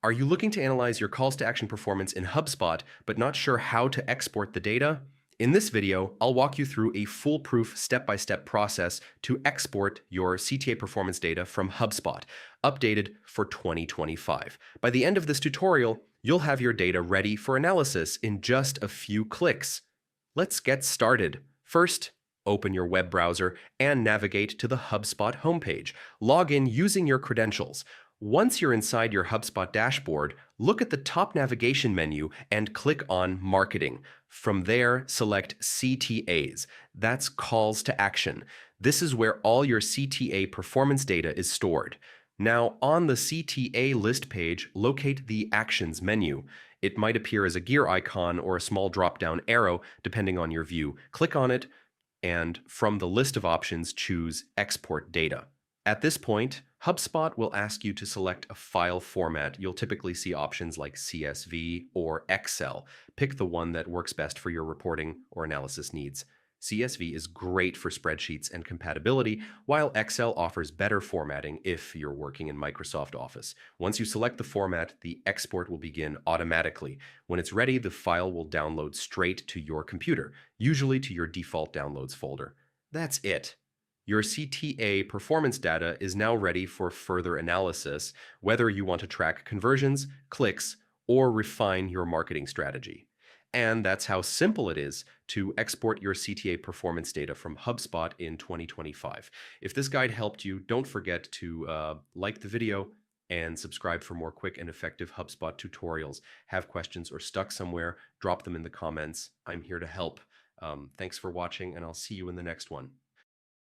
Are you looking to analyze your calls to action performance in HubSpot, but not sure how to export the data? In this video, I'll walk you through a foolproof step-by-step process to export your CTA performance data from HubSpot, updated for 2025. By the end of this tutorial, you'll have your data ready for analysis in just a few clicks. Let's get started. First, open your web browser and navigate to the HubSpot homepage. Log in using your credentials. Once you're inside your HubSpot dashboard, look at the top navigation menu and click on Marketing. From there, select CTAs. That's Calls to Action. This is where all your CTA performance data is stored. Now, on the CTA list page, locate the Actions menu. It might appear as a gear icon or a small drop-down arrow, depending on your view. Click on it, and from the list of options, choose Export Data. At this point, HubSpot will ask you to select a file format. You'll typically see options like CSV or Excel. Pick the one that works best for your reporting or analysis needs. CSV is great for spreadsheets and compatibility, while Excel offers better formatting if you're working in Microsoft Office. Once you select the format, the export will begin automatically. When it's ready, the file will download straight to your computer, usually to your default downloads folder. That's it. Your CTA performance data is now ready for further analysis, whether you want to track conversions, clicks, or refine your marketing strategy. And that's how simple it is to export your CTA performance data from HubSpot in 2025. If this guide helped you, don't forget to like the video and subscribe for more quick and effective HubSpot tutorials. Have questions or stuck somewhere, drop them in the comments. I'm here to help. Thanks for watching, and I'll see you in the next one.